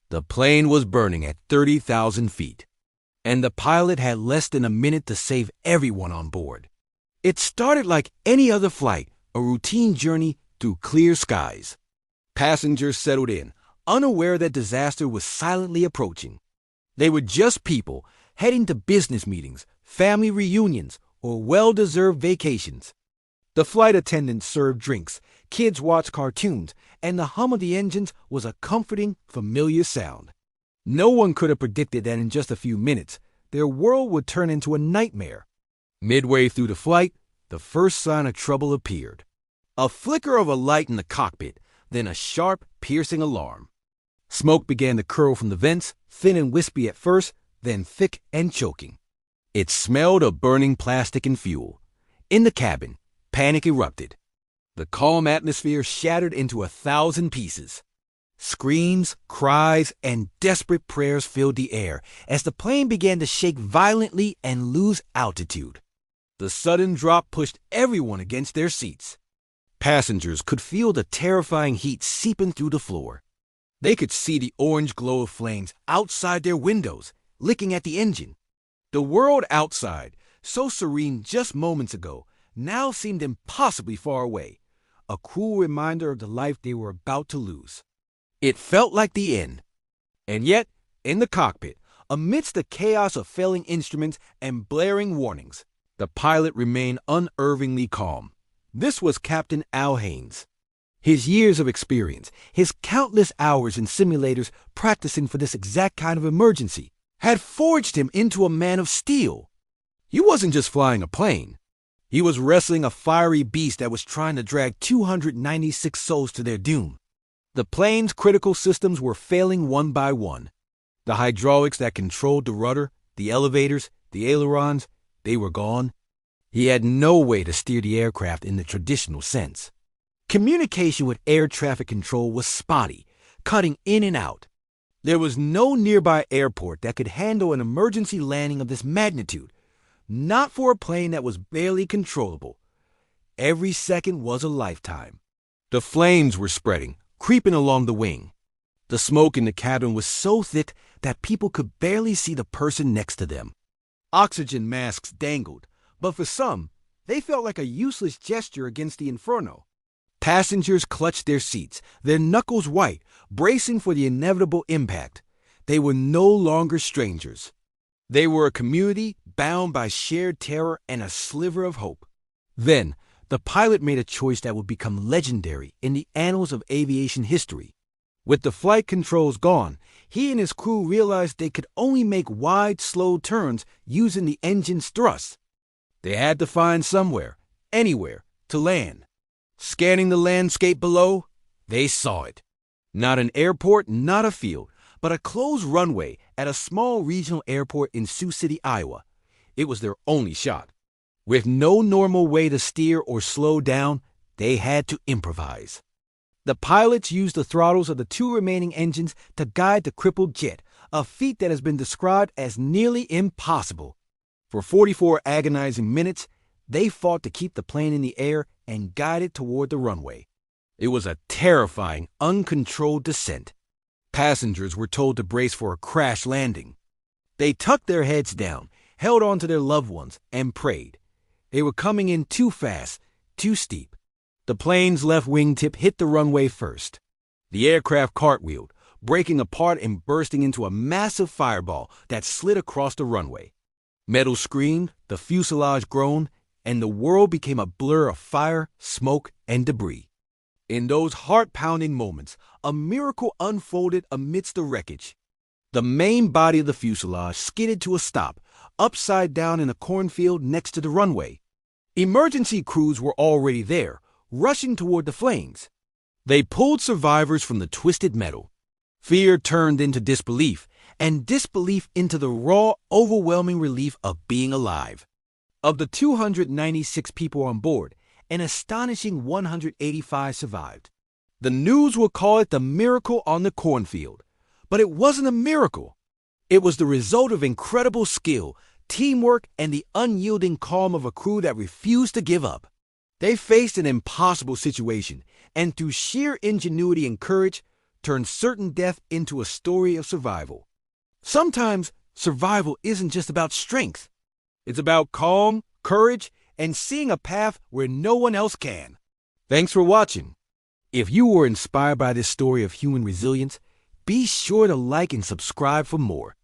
The plane was burning at 30,000 feet, and the pilot had less than a minute to save everyone on board. It started like any other flight, a routine journey through clear skies. Passengers settled in, unaware that disaster was silently approaching. They were just people heading to business meetings, family reunions, or well-deserved vacations. The flight attendants served drinks, kids watched cartoons, and the hum of the engines was a comforting, familiar sound. No one could have predicted that in just a few minutes, their world would turn into a nightmare. Midway through the flight, the first sign of trouble appeared. A flicker of a light in the cockpit, then a sharp, piercing alarm. Smoke began to curl from the vents, thin and wispy at first, then thick and choking. It smelled of burning plastic and fuel. In the cabin, panic erupted. The calm atmosphere shattered into 1,000 pieces. Screams, cries, and desperate prayers filled the air as the plane began to shake violently and lose altitude. The sudden drop pushed everyone against their seats. Passengers could feel the terrifying heat seeping through the floor. They could see the orange glow of flames outside their windows, licking at the engine. The world outside, so serene just moments ago, now seemed impossibly far away, a cruel reminder of the life they were about to lose. It felt like the end. And yet, in the cockpit, amidst the chaos of failing instruments and blaring warnings, the pilot remained unerringly calm. This was Captain Al Haynes. His years of experience, his countless hours in simulators practicing for this exact kind of emergency, had forged him into a man of steel. He wasn't just flying a plane. He was wrestling a fiery beast that was trying to drag 296 souls to their doom. The plane's critical systems were failing one by one. The hydraulics that controlled the rudder, the elevators, the ailerons, they were gone. He had no way to steer the aircraft in the traditional sense. Communication with air traffic control was spotty, cutting in and out. There was no nearby airport that could handle an emergency landing of this magnitude, not for a plane that was barely controllable. Every second was a lifetime. The flames were spreading, creeping along the wing. The smoke in the cabin was so thick that people could barely see the person next to them. Oxygen masks dangled, but for some, they felt like a useless gesture against the inferno. Passengers clutched their seats, their knuckles white, bracing for the inevitable impact. They were no longer strangers. They were a community bound by shared terror and a sliver of hope. Then, the pilot made a choice that would become legendary in the annals of aviation history. With the flight controls gone, he and his crew realized they could only make wide, slow turns using the engine's thrust. They had to find somewhere, anywhere, to land. Scanning the landscape below, they saw it. Not an airport, not a field, but a closed runway at a small regional airport in Sioux City, Iowa. It was their only shot. With no normal way to steer or slow down, they had to improvise. The pilots used the throttles of the two remaining engines to guide the crippled jet, a feat that has been described as nearly impossible. For 44 agonizing minutes, they fought to keep the plane in the air and guide it toward the runway. It was a terrifying, uncontrolled descent. Passengers were told to brace for a crash landing. They tucked their heads down, held on to their loved ones, and prayed. They were coming in too fast, too steep. The plane's left wingtip hit the runway first. The aircraft cartwheeled, breaking apart and bursting into a massive fireball that slid across the runway. Metal screamed, the fuselage groaned, and the world became a blur of fire, smoke, and debris. In those heart-pounding moments, a miracle unfolded amidst the wreckage. The main body of the fuselage skidded to a stop, upside down in a cornfield next to the runway. Emergency crews were already there, rushing toward the flames. They pulled survivors from the twisted metal. Fear turned into disbelief, and disbelief into the raw, overwhelming relief of being alive. Of the 296 people on board, an astonishing 185 survived. The news will call it the miracle on the cornfield, but it wasn't a miracle. It was the result of incredible skill, teamwork, and the unyielding calm of a crew that refused to give up. They faced an impossible situation, and through sheer ingenuity and courage, turned certain death into a story of survival. Sometimes survival isn't just about strength. It's about calm, courage, and seeing a path where no one else can. Thanks for watching. If you were inspired by this story of human resilience, be sure to like and subscribe for more.